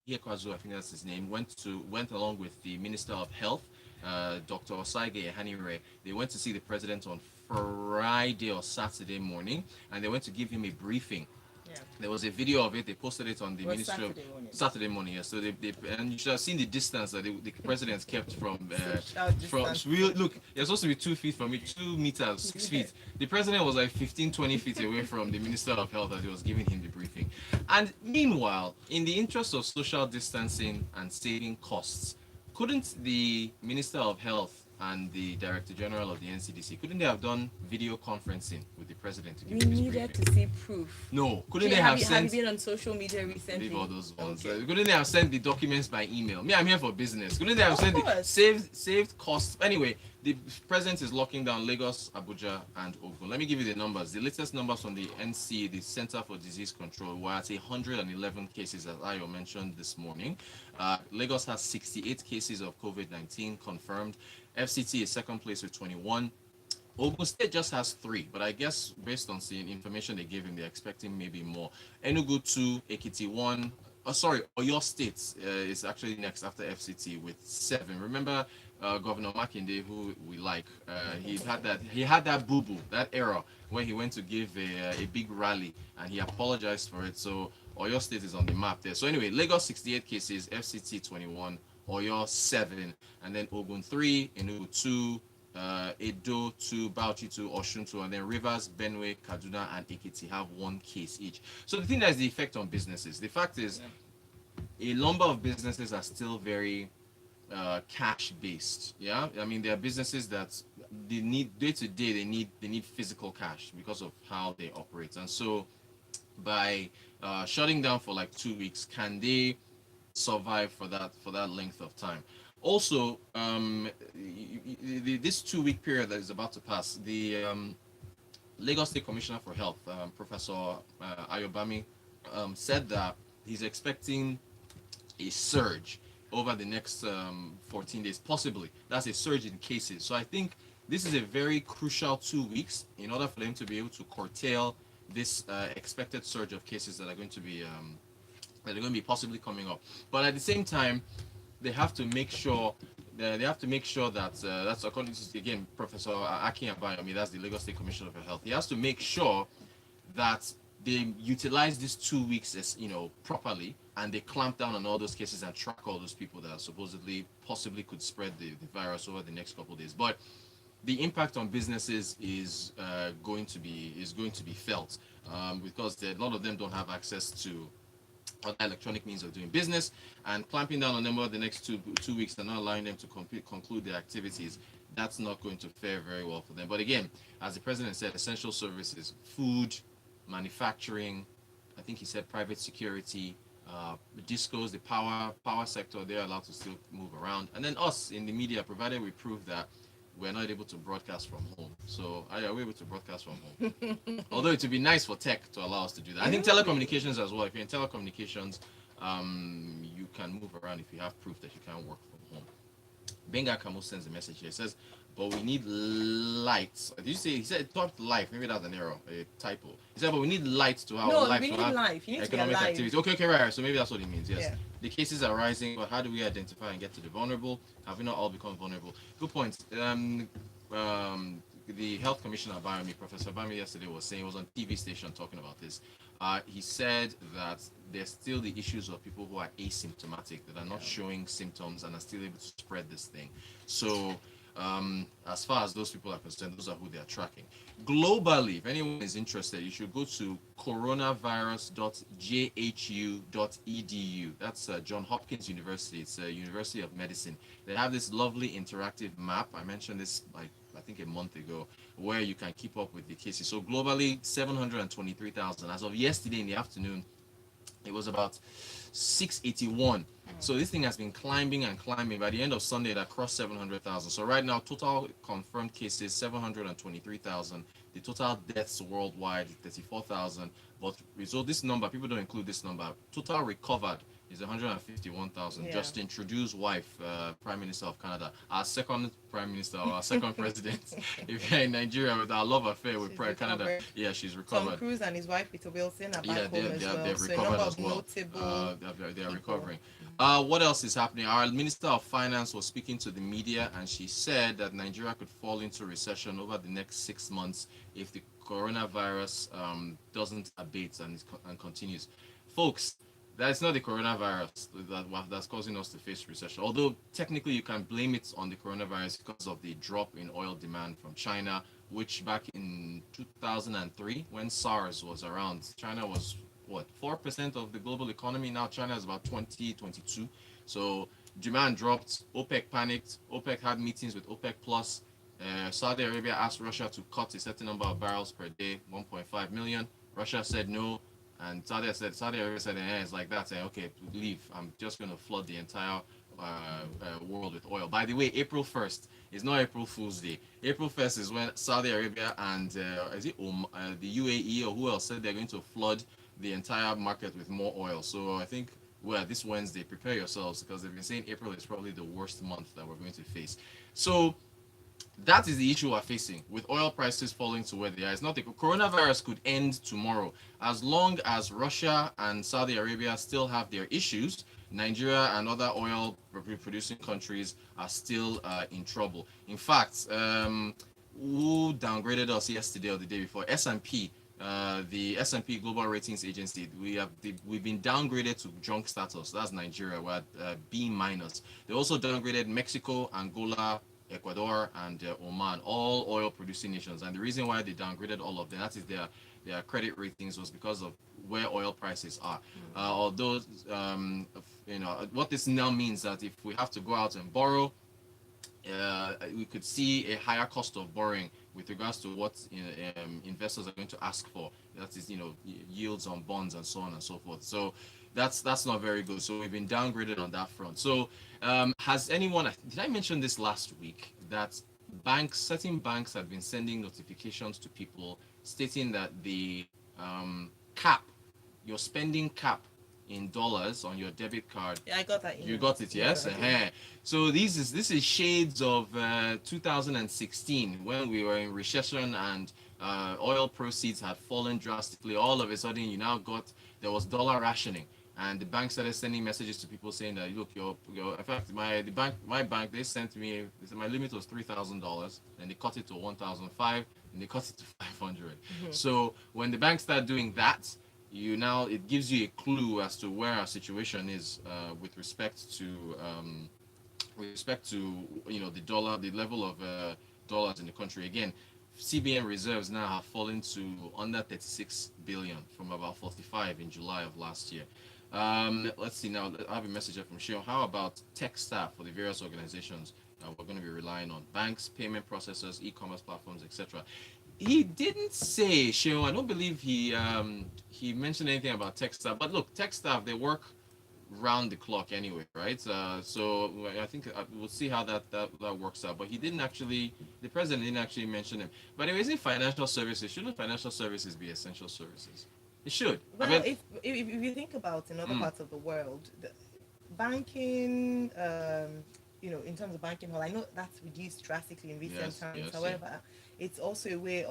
Kwazu, I think that's his name, went along with the Minister of Health, Dr. Osaige Ehanire. They went to see the president on Friday or Saturday morning, and they went to give him a briefing. Yeah. There was a video of it. They posted it on the It was Ministry of Saturday morning. Saturday morning. Yeah. So and you should have seen the distance that the president kept Social from real. distancing. Look, you're supposed to be 2 feet from it, 2 meters, 6 feet. The president was like 15, 20 feet away from the Minister of Health as he was giving him the briefing. And meanwhile, in the interest of social distancing and saving costs, couldn't the Minister of Health and the Director General of the NCDC, couldn't they have done video conferencing with the president to We give him his needed briefing? to see proof. No, couldn't Jay, they have have you sent been on social media leave all recently? those ones? Okay. Couldn't they have sent the documents by email? Me, I'm here for business. Couldn't they have Of sent the course. saved costs? Anyway, the president is locking down Lagos, Abuja, and Ogun. Let me give you the numbers. The latest numbers from the NC, the Center for Disease Control, were at 111 cases, as Ayo mentioned this morning. Lagos has 68 cases of COVID-19 confirmed. FCT is second place with 21. Ogun State just has three, but I guess based on seeing information they gave him, they're expecting maybe more. Enugu 2, Ekiti 1. Oh, sorry, Oyo State is actually next after FCT with 7. Remember Governor Makinde, who we like, he had that boo boo, that error when he went to give a big rally and he apologized for it. So Oyo State is on the map there. So anyway, Lagos 68 cases, FCT 21, Oyo 7, and then Ogun 3, Enugu 2, Edo to Bauchi to Oshun to, and then Rivers, Benue, Kaduna, and Ekiti have one case each. So the thing that is the effect on businesses. The fact is, a number of businesses are still very cash based. Yeah, I mean there are businesses that they need day to day. They need physical cash because of how they operate, and so by shutting down for like 2 weeks, can they survive for that length of time? Also, this 2 week period that is about to pass, the Lagos State Commissioner for Health, Professor Ayobami, said that he's expecting a surge over the next 14 days, possibly. That's a surge in cases. So I think this is a very crucial 2 weeks in order for them to be able to curtail this expected surge of cases that are going to be possibly coming up. But at the same time, they have to make sure that that's according to again Professor Akin Abayomi, that's the Lagos State Commissioner for Health. He has to make sure that they utilize these 2 weeks as properly, and they clamp down on all those cases and track all those people that supposedly possibly could spread the virus over the next couple of days. But the impact on businesses is going to be felt because a lot of them don't have access to other electronic means of doing business, and clamping down on them over the next two weeks and not allowing them to conclude their activities, that's not going to fare very well for them. But again, as the president said, essential services, food, manufacturing, I think he said private security, discos, the power sector, they're allowed to still move around. And then us in the media, provided we prove that we're not able to broadcast from home. So are we able to broadcast from home? Although it would be nice for tech to allow us to do that. I think telecommunications as well. If you're in telecommunications, you can move around if you have proof that you can work from home. Benga Kamo sends a message here. It says, but we need lights. Did you say, he said it talked life? Maybe that's an error, a typo. He said, but we need lights to have No, life we to need have life. You need to be economic alive. activity. Okay, right. So maybe that's what it means. Yes. Yeah. The cases are rising, but how do we identify and get to the vulnerable? Have we not all become vulnerable? Good point. The health commissioner Abayomi, Professor Abayomi, yesterday was saying, he was on TV station talking about this. He said that there's still the issues of people who are asymptomatic, that are not showing symptoms and are still able to spread this thing. So as far as those people are concerned, those are who they are tracking. Globally, if anyone is interested, you should go to coronavirus.jhu.edu. That's John Hopkins University. It's a University of Medicine. They have this lovely interactive map. I mentioned this like I think a month ago, where you can keep up with the cases. So globally, 723,000. As of yesterday in the afternoon, it was about 681. So this thing has been climbing and climbing. By the end of Sunday, that crossed 700,000. So right now, total confirmed cases 723,000. The total deaths worldwide 34,000. But so this number, people don't include this number. Total recovered It's 151,000. Yeah. Justin Trudeau's wife, Prime Minister of Canada, our second Prime Minister, or our second president. If you're in Nigeria with our love affair with She's Canada, recovered. yeah, she's Tom recovered. Cruise and his wife Peter Wilson are back Yeah, home as well. they've So a recovered number as of well. notable They are people. recovering. What else is happening? Our Minister of Finance was speaking to the media, and she said that Nigeria could fall into recession over the next 6 months if the coronavirus doesn't abate and continues. Folks, that's not the coronavirus that's causing us to face recession. Although technically you can blame it on the coronavirus because of the drop in oil demand from China, which back in 2003, when SARS was around, China was what, 4% of the global economy. Now China is about 22. So demand dropped. OPEC panicked. OPEC had meetings with OPEC plus. Saudi Arabia asked Russia to cut a certain number of barrels per day, 1.5 million. Russia said no, and Saudi Arabia said, it's like that. Saying, okay, leave. I'm just going to flood the entire world with oil. By the way, April 1st is not April Fool's Day. April 1st is when Saudi Arabia and the UAE or who else said they're going to flood the entire market with more oil. So I think, well, this Wednesday, prepare yourselves, because they've been saying April is probably the worst month that we're going to face. So that is the issue we're facing with oil prices falling to where they are. It's not the coronavirus could end tomorrow. As long as Russia and Saudi Arabia still have their issues, Nigeria and other oil producing countries are still in trouble. In fact, who downgraded us yesterday or the day before? S&P, the S&P Global Ratings Agency. We've been downgraded to junk status. That's Nigeria. We're at B minus. They also downgraded Mexico, Angola, Ecuador, and Oman, all oil producing nations. And the reason why they downgraded all of them, that is their credit ratings, was because of where oil prices are. Although what this now means, that if we have to go out and borrow, we could see a higher cost of borrowing with regards to what investors are going to ask for. That is, yields on bonds and so on and so forth. So that's not very good. So we've been downgraded on that front. So has anyone? Did I mention this last week that certain banks have been sending notifications to people stating that the cap, your spending cap in dollars on your debit card. Yeah, I got that email. You got it, yes? Yeah, So this is shades of 2016, when we were in recession and oil proceeds had fallen drastically. All of a sudden, there was dollar rationing, and the bank started sending messages to people saying that, look, in fact, my bank, they sent me, they said my limit was $3,000, and they cut it to 1,500, and they cut it to 500. So when the bank started doing that, it gives you a clue as to where our situation is with respect to the dollar, the level of dollars in the country. Again, CBN reserves now have fallen to under 36 billion from about 45 in July of last year. Let's see now. I have a message from Sheon. How about tech staff for the various organizations we're going to be relying on? Banks, payment processors, e-commerce platforms, etc. He didn't say, Sheon. I don't believe he mentioned anything about tech staff. But look, tech staff, they work round the clock anyway, right? So I think we'll see how that works out. But the president didn't actually mention him. But anyway, isn't financial services, shouldn't financial services be essential services? It should. Well, if you think about in other parts of the world, banking, in terms of banking hall, I know that's reduced drastically in recent times. Yes, However, it's also a way,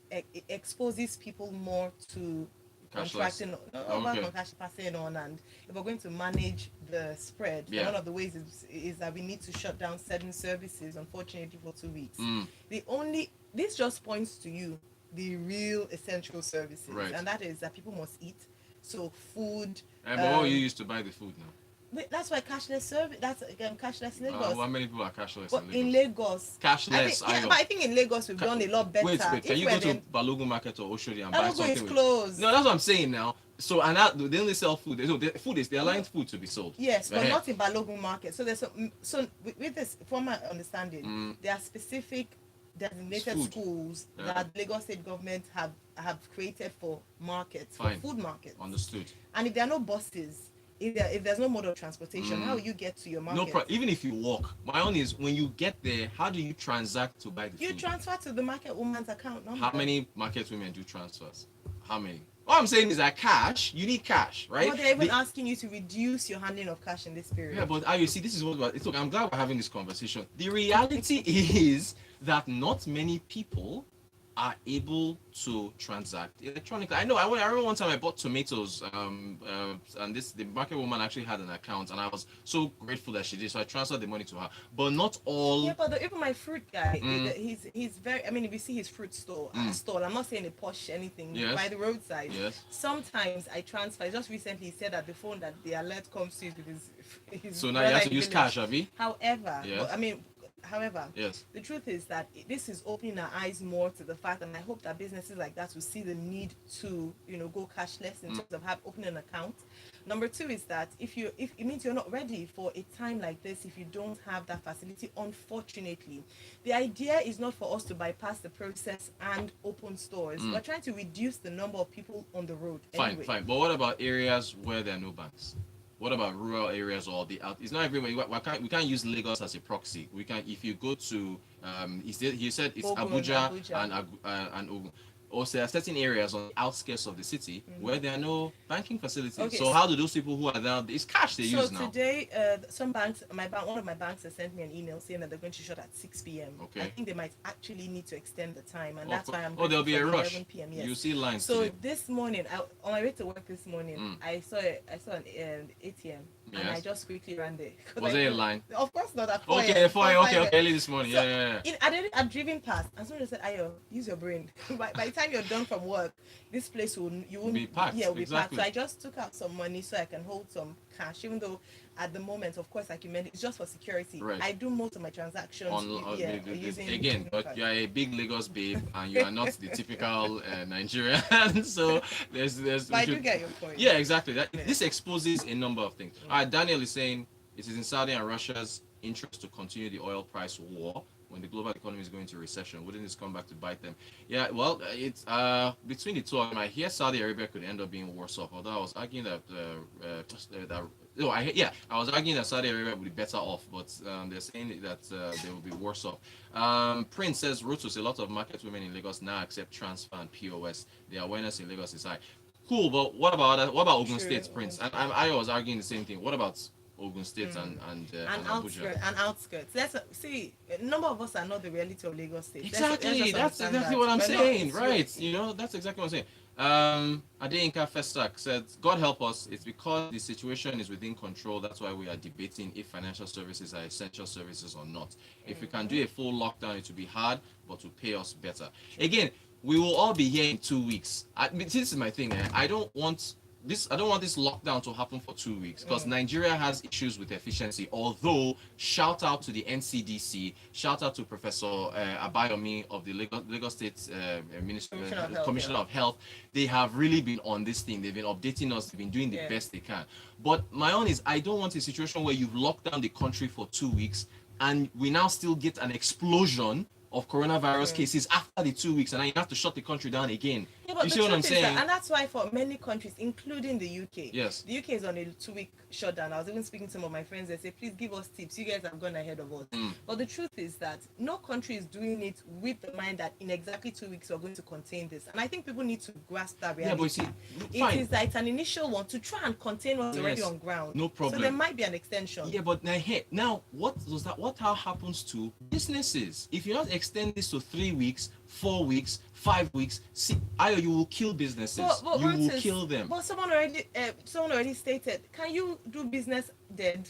it exposes people more to contracting, passing on, and if we're going to manage the spread, one of the ways is that we need to shut down certain services, unfortunately, for 2 weeks. This just points to the real essential services, right. And that is that people must eat. So food. But you used to buy the food now. That's why cashless service. That's cashless Lagos. How many people are cashless in Lagos? Cashless. But I think in Lagos we've done a lot better. Wait. Can you go to Balogun Market or Oshodi and buy something? It's closed. No, that's what I'm saying now. So they only sell food. So they're allowing food to be sold. Yes, but not in Balogun Market. So with this, from my understanding, there are specific designated schools that Lagos State government have created for markets, for food markets. Understood. And if there are no buses, if there's no mode of transportation, how will you get to your market? No problem. Even if you walk, my own is, when you get there, how do you transact to buy the food? You transfer to the market woman's account number. How many market women do transfers? How many? All I'm saying is that cash, you need cash, right? But they're even asking you to reduce your handling of cash in this period. Yeah, but you see, this is what look. I'm glad we're having this conversation. The reality is that not many people are able to transact electronically. I know. I remember one time I bought tomatoes, and the market woman actually had an account, and I was so grateful that she did. So I transferred the money to her. But not all. Yeah, but even my fruit guy, he's very. I mean, if you see his fruit stall, I'm not saying a posh anything. Yes. By the roadside. Yes. Sometimes I transfer. Just recently, he said that the phone that the alert comes to is with his. So now you have to use cash, have you? However, yes. However, yes. the truth is that this is opening our eyes more to the fact, and I hope that businesses like that will see the need to, go cashless in terms of opening an account. Number two is that if it means you're not ready for a time like this, if you don't have that facility, unfortunately, the idea is not for us to bypass the process and open stores. We're trying to reduce the number of people on the road. Fine, anyway. fine. But what about areas where there are no banks? What about rural areas or the out? It's not everywhere. We can't use Lagos as a proxy. We can if you go to he said it's Ogun, Abuja and Ogun. Also, there are certain areas on the outskirts of the city where there are no banking facilities. Okay, so how do those people who are there? It's cash they use now. So today, some banks, one of my banks has sent me an email saying that they're going to shut at 6 p.m. Okay. I think they might actually need to extend the time, and that's why I'm. There'll be a rush. 11 p.m. Yes. You see lines. So today. this morning, on my way to work this morning, I saw an ATM. Yes. And I just quickly ran there. Was there a line? Of course not. At 4 okay, early this morning. So, yeah. I'd driven past, and someone said, "Ayo, use your brain." by the time you're done from work, this place won't be packed. Yeah, will be exactly. packed. So I just took out some money so I can hold some cash, even though at the moment, of course, like you mentioned, it's just for security. Right. I do most of my transactions using again, but you are a big Lagos babe, and you are not the typical Nigerian. So there's. But I do get your point. Yeah, exactly. This exposes a number of things. Daniel is saying it is in Saudi and Russia's interest to continue the oil price war when the global economy is going into recession. Wouldn't this come back to bite them? Yeah, well, it's between the two of them. I hear Saudi Arabia could end up being worse off. Although I was arguing that I was arguing that Saudi Arabia would be better off, but they're saying that they will be worse off. Prince says, Rotos, a lot of market women in Lagos now accept transfer and POS. The awareness in Lagos is high. Cool, but what about Ogun State, Prince? And I was arguing the same thing. What about Ogun State and Abuja? Outskirts. See, a number of us are not the reality of Lagos State. Exactly. That's exactly what I'm saying, right? That's exactly what I'm saying. Adeyinka Festac said, God help us, it's because the situation is within control. That's why we are debating if financial services are essential services or not. If we can do a full lockdown, it will be hard, but will pay us better. Again, we will all be here in 2 weeks. This is my thing. I don't want this lockdown to happen for 2 weeks because Nigeria has issues with efficiency. Although, shout out to the NCDC, shout out to Professor Abayomi of the Lagos State Commissioner of Health. They have really been on this thing. They've been updating us. They've been doing the best they can. But my own is, I don't want a situation where you've locked down the country for 2 weeks and we now still get an explosion of coronavirus cases after the 2 weeks, and then you have to shut the country down again. Yeah, but you see what I'm saying? And that's why for many countries, including the UK, yes, the UK is on a 2-week shutdown. I was even speaking to some of my friends. They say, please give us tips. You guys have gone ahead of us. But the truth is that no country is doing it with the mind that in exactly 2 weeks we're going to contain this. And I think people need to grasp that reality. Yeah, but you see, fine. It is that it's an initial one to try and contain what's already on ground. No problem. So there might be an extension. Yeah, but now what happens to businesses if you not extend this to 3 weeks, 4 weeks, 5 weeks? You will kill businesses. You will kill them. But someone already stated, can you do business dead?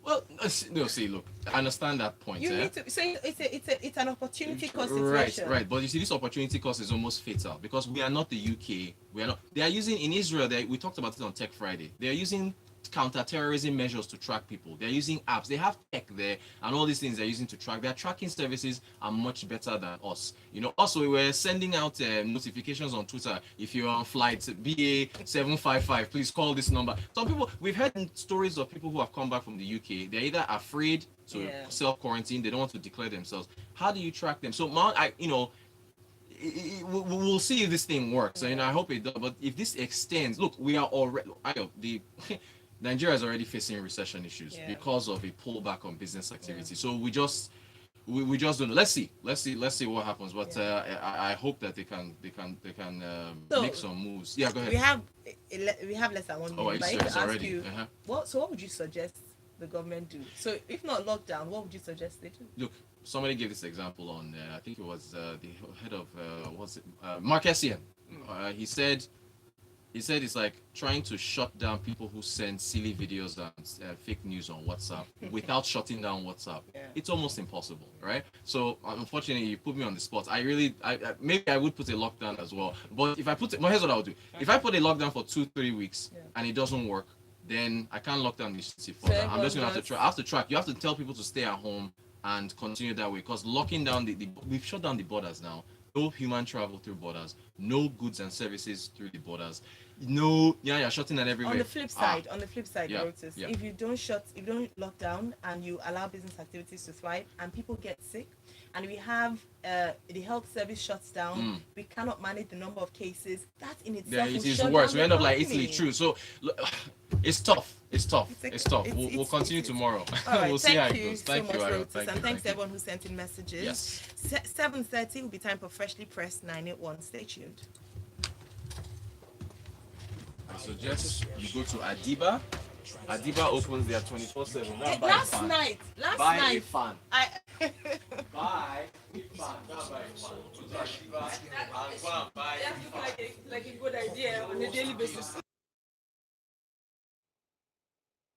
Well, no. See, look, I understand that point. You need to. So it's an opportunity cost situation. Right. But you see, this opportunity cost is almost fatal because we are not the UK. We are not. They are using in Israel. We talked about it on Tech Friday. They are using counter-terrorism measures to track people. They're using apps. They have tech there, and all these things they're using to track. Their tracking services are much better than us. Also, we were sending out notifications on Twitter. If you're on flight BA755, please call this number. Some people, we've heard stories of people who have come back from the UK. They're either afraid to self-quarantine. They don't want to declare themselves. How do you track them? So, we'll see if this thing works. I hope it does. But if this extends, look, we are already Nigeria is already facing recession issues because of a pullback on business activity. So we just we just don't know. Let's see what happens. But I hope that they can So, make some moves. Yeah, go ahead. We have less than 1 minute. Oh, but I need serious to ask already? you, what would you suggest the government do? So if not lockdown, what would you suggest they do? Look, somebody gave this example on I think it was the head of what's it Mark Essien. He said it's like trying to shut down people who send silly videos and fake news on WhatsApp without shutting down WhatsApp. Yeah. It's almost impossible, right? So unfortunately, you put me on the spot. I maybe I would put a lockdown as well. But if I put it, well, here's what I would do. If I put a lockdown for 2-3 weeks and it doesn't work, then I can't lock down the city further. I'm just gonna have to try. I have to track. You have to tell people to stay at home and continue that way, because locking down we've shut down the borders now. No human travel through borders. No goods and services through the borders. No, you're shutting that everywhere. On the flip side, Yeah, Rotus, if you don't lock down and you allow business activities to thrive and people get sick, and we have the health service shuts down, we cannot manage the number of cases. That in itself it is worse. We end up like Italy. True. So it's tough. It's tough. We'll continue tomorrow. All right, we'll see how it you goes. so Thank much, you, Ayo. Rotus, and thanks to everyone who sent in messages. Yes. 7:30 will be time for Freshly Pressed 981. Stay tuned. I suggest you go to Adiba. Adiba opens their 24/7. Last night, Buy a fan. I Buy a fan. Buy a fan. Go and buy a fan. like a good idea on a daily basis.